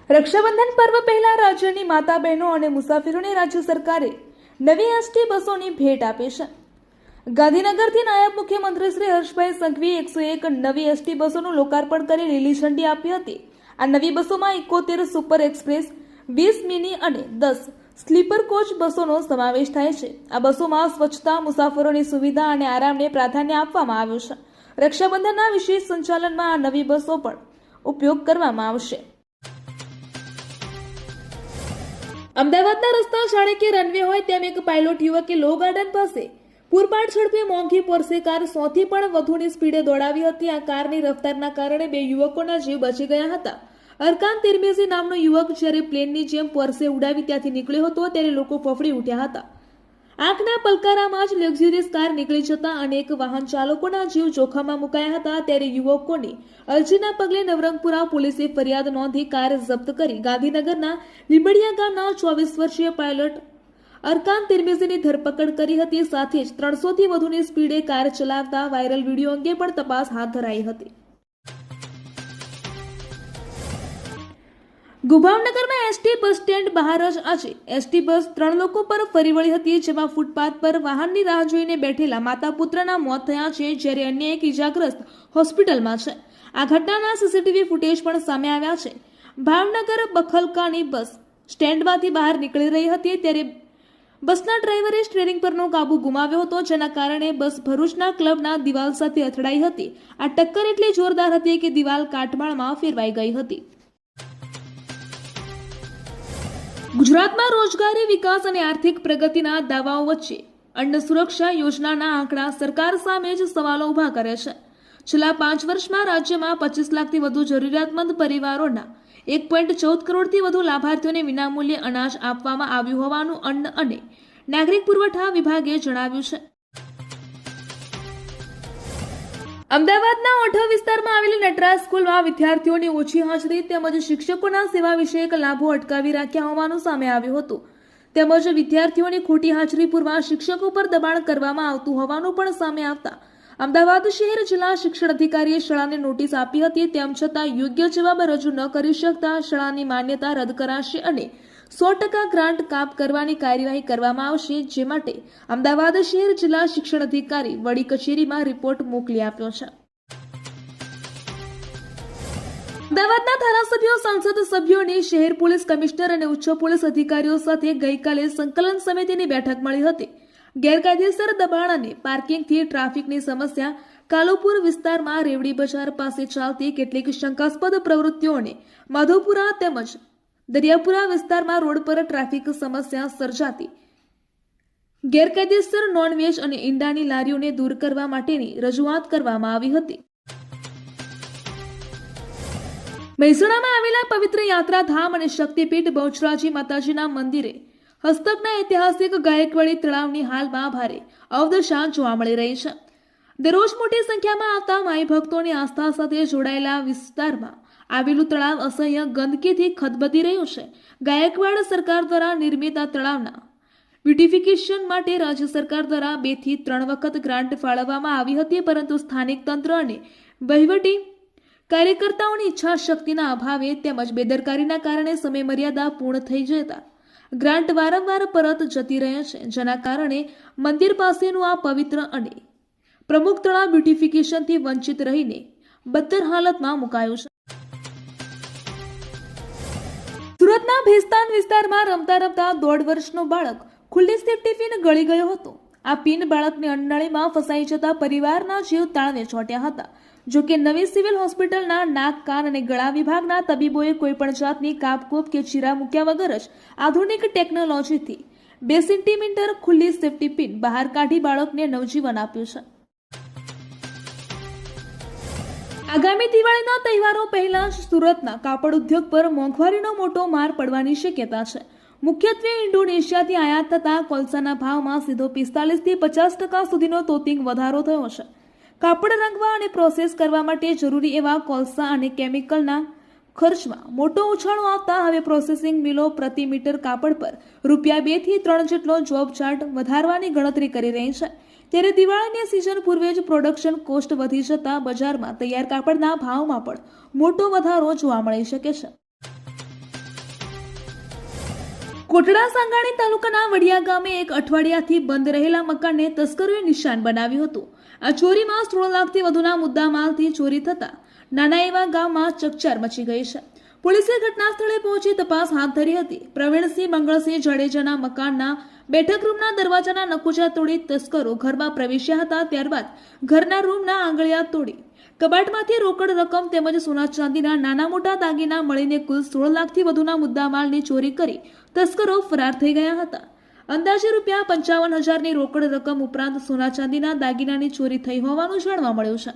રક્ષાબંધન પર્વ પહેલા રાજ્યની માતા બહેનો અને મુસાફરોને રાજ્ય સરકારે નવી એસટી બસોની ભેટ આપી છે। ગાંધીનગરથી નાયબ મુખ્યમંત્રી શ્રી હર્ષભાઈ સંઘવીએ 101 નવી એસટી બસોનું લોકાર્પણ કરી લીલી ઝંડી આપી હતી। આ નવી બસોમાં 71 સુપર એક્સપ્રેસ, 20 મિની અને 10 સ્લીપર કોચ બસોનો સમાવેશ થાય છે। આ બસોમાં સ્વચ્છતા, મુસાફરોની સુવિધા અને આરામને પ્રાધાન્ય આપવામાં આવ્યું છે। રક્ષાબંધનના વિશેષ સંચાલનમાં આ નવી બસો પણ ઉપયોગ કરવામાં આવશે। અમદાવાદના રસ્તા જાણે કે રનવે હોય તેમ એક પાયલોટ યુવકે લો ગાર્ડન પાસે પૂરપાટ ઝડપે મોંઘી પોર્સે કાર 100 થી પણ વધુની સ્પીડે દોડાવી હતી। આ કારની રફતારના કારણે 2 યુવકોના જીવ બચી ગયા હતા। અરકાન તિરમિઝી નામનો યુવક જ્યારે પ્લેનની જેમ પોર્સે ઉડાવી ત્યાંથી નીકળ્યો હતો ત્યારે લોકો ફફડી ઉઠ્યા હતા। આંખના પલકારામાં જ લક્ઝરિયસ કાર નીકળી જતા અનેક વાહન ચાલકોના જીવ જોખમમાં મુકાયા હતા। ત્યારે યુવકોની અરજીના પગલે નવરંગપુરા પોલીસે ફરિયાદ નોંધી કાર જપ્ત કરી ગાંધીનગરના લીંબડિયા ગામના 24 વર્ષીય પાયલટ અરકાન તિરમિઝીની ધરપકડ કરી હતી। સાથે જ 300 થી વધુની સ્પીડે કાર ચલાવતા વાયરલ વિડીયો અંગે પણ તપાસ હાથ ધરાઈ હતી। ગુભાવનગરમાં એસટી બસ સ્ટેન્ડ બહાર જ આજે એસટી બસ 3 લોકો પર ફરી વળી હતી, જેમાં ફૂટપાથ પર વાહનની રાહ જોઈને બેઠેલા માતા પુત્રના મોત થયા છે, જ્યારે અન્ય એક ઇજાગ્રસ્ત હોસ્પિટલમાં છે। આ ઘટનાના સીસીટીવી ફૂટેજ પણ સામે આવ્યા છે। ભાવનગર બખલકાની બસ સ્ટેન્ડમાંથી બહાર નીકળી રહી હતી ત્યારે બસના ડ્રાઈવરે સ્ટીયરિંગ પરનો કાબુ ગુમાવ્યો હતો, જેના કારણે બસ ભરૂચના ક્લબના દિવાલ સાથે અથડાઈ હતી। આ ટક્કર એટલી જોરદાર હતી કે દિવાલ કાટમાળમાં ફેરવાઈ ગઈ હતી। ગુજરાતમાં રોજગારી, વિકાસ અને આર્થિક પ્રગતિના દાવાઓ વચ્ચે અન્ન સુરક્ષા યોજનાના આંકડા સરકાર સામે જ સવાલો ઉભા કરે છે। છેલ્લા 5 વર્ષમાં રાજ્યમાં 25 લાખથી વધુ જરૂરિયાતમંદ પરિવારોના 1.14 કરોડથી વધુ લાભાર્થીઓને વિનામૂલ્યે અનાજ આપવામાં આવ્યું હોવાનું અન્ન અને નાગરિક પુરવઠા વિભાગે જણાવ્યું છે। અમદાવાદના ઓઢવ વિસ્તારમાં આવેલી નટરાજ સ્કૂલમાં વિદ્યાર્થીઓની ઓછી હાજરી તેમજ શિક્ષકોના સેવા વિષયક લાભો અટકાવી રાખ્યા હોવાનું સામે આવ્યું હતું, તેમજ વિદ્યાર્થીઓની ખોટી હાજરી પૂરવા શિક્ષકો પર દબાણ કરવામાં આવતું હોવાનું પણ સામે આવતા અમદાવાદ શહેર જિલ્લા શિક્ષણ અધિકારીએ શાળાને નોટિસ આપી હતી। તેમ છતાં યોગ્ય જવાબ રજૂ ન કરી શકતા શાળાની માન્યતા રદ કરાશે અને 100% ગ્રાન્ટ કાપ કરવાની કાર્યવાહી કરવામાં આવશે, જે માટે અમદાવાદ શહેર જિલ્લા શિક્ષણ અધિકારી વડી કચેરીમાં રિપોર્ટ મોકલી આપ્યો છે। અમદાવાદના ધારાસભ્યો, સંસદ સભ્યોની શહેર પોલીસ કમિશનર અને ઉચ્ચ પોલીસ અધિકારીઓ સાથે ગઈકાલે સંકલન સમિતિની બેઠક મળી હતી। ગેરકાયદેસર દબાણ અને પાર્કિંગથી ટ્રાફિકની સમસ્યા, કાલુપુર વિસ્તારમાં રેવડી બજાર પાસે ચાલતી કેટલીક શંકાસ્પદ પ્રવૃત્તિઓને માધવપુરા તેમજ દરિયાપુરા વિસ્તારમાં રોડ પર ટ્રાફિક સમસ્યા સર્જાતી ગેરકાયદેસર નોનવેજ અને ઈંડાની લારીઓને દૂર કરવા માટેની રજૂઆત કરવામાં આવી હતી। મહેસાણામાં આવેલા પવિત્ર યાત્રાધામ અને શક્તિપીઠ બહુચરાજી માતાજીના મંદિરે હસ્તકના ઐતિહાસિક ગાયકવાડી તળાવની હાલમાં ભારે અવદશા જોવા મળી રહી છે। દરરોજ મોટી સંખ્યામાં આવતા માઈ ભક્તોની આસ્થા સાથે જોડાયેલા વિસ્તારમાં આવેલું તળાવ અસહ્ય ગંદકીથી ખદબદી રહ્યું છે। ગાયકવાડ સરકાર દ્વારા નિર્મિત આ તળાવના બ્યુટિફિકેશન માટે રાજ્ય સરકાર દ્વારા 2 થી 3 વખત ગ્રાન્ટ ફાળવવામાં આવી હતી, પરંતુ સ્થાનિક તંત્ર અને વહીવટી કાર્યકર્તાઓની ઈચ્છા શક્તિના અભાવે તેમજ બેદરકારીના કારણે સમયમર્યાદા પૂર્ણ થઈ જતા ગ્રાન્ટ વારંવાર પરત જતી રહે છે, જેના કારણે મંદિર પાસેનું આ પવિત્ર અને પ્રમુખ તળાવ બ્યુટિફિકેશનથી વંચિત રહીને બદતર હાલતમાં મુકાયું છે। સુરતના ભેસ્તાન વિસ્તારમાં રમતા રમતા 1.5 વર્ષનો બાળક ખુલ્લી સેફ્ટી પિન ગળી ગયો હતો। આ પિન બાળકની અન્નનળીમાં ફસાઈ જતા પરિવારના જીવ તાળવે ચોંટ્યા હતા। જો કે નવી સિવિલ હોસ્પિટલના નાક, કાન અને ગળા વિભાગના તબીબોએ કોઈપણ જાતની કાપકૂપ કે ચીરા મૂક્યા વગર જ આધુનિક ટેકનોલોજીથી 2 સેન્ટીમીટર ખુલ્લી સેફ્ટી પિન બહાર કાઢી બાળકને નવજીવન આપ્યું છે। આગામી દિવાળીના તહેવારો પહેલા જ સુરતના કાપડ ઉદ્યોગ પર મોંઘવારીનો મોટો માર પડવાની શક્યતા છે। મુખ્યત્વે ઇન્ડોનેશિયાથી આયાત થતા કોલસાના ભાવમાં સીધો 45 થી 50% સુધીનો તોતિંગ વધારો થયો છે। કાપડ રંગવા અને પ્રોસેસ કરવા માટે જરૂરી એવા કોલસા અને કેમિકલના ખર્ચમાં મોટો ઉછાળો આવતા હવે પ્રોસેસિંગ મિલો પ્રતિ મીટર કાપડ પર ₹2 થી 3 જેટલો જોબ ચાર્ટ વધારવાની ગણતરી કરી રહી છે। ત્યારે દિવાળીની સિઝન પૂર્વે જ પ્રોડક્શન કોસ્ટ વધી જતા બજારમાં તૈયાર કાપડના ભાવમાં પણ મોટો વધારો જોવા મળી શકે છે। કોટડા સાંગાણી તાલુકાના વડિયા ગામે એક અઠવાડિયાથી બંધ રહેલા મકાનને તસ્કરોએ નિશાન બનાવ્યું હતું. આ ચોરીમાં 16 લાખથી વધુના મુદ્દામાલથી ચોરી થતા નાના એવા ગામમાં ચકચાર મચી ગઈ છે. પોલીસે ઘટના સ્થળે પહોંચી તપાસ હાથ ધરી હતી. પ્રવીણસિંહ મંગળસિંહ જાડેજાના મકાનના બેઠક રૂમના દરવાજાના નકુચા તોડી તસ્કરો ઘરમાં પ્રવેશ્યા હતા. ત્યારબાદ ઘરના રૂમના આંગળિયા તોડી કબાટમાંથી રોકડ રકમ તેમજ સોના ચાંદીના નાના મોટા દાગીના મળીને કુલ 16 લાખથી વધુના મુદ્દામાલની ચોરી કરી તસ્કરો ફરાર થઈ ગયા હતા. અંદાજે રૂપિયા 55,000ની રોકડ રકમ ઉપરાંત સોના ચાંદીના દાગીનાની ચોરી થઈ હોવાનું જાણવા મળ્યું છે.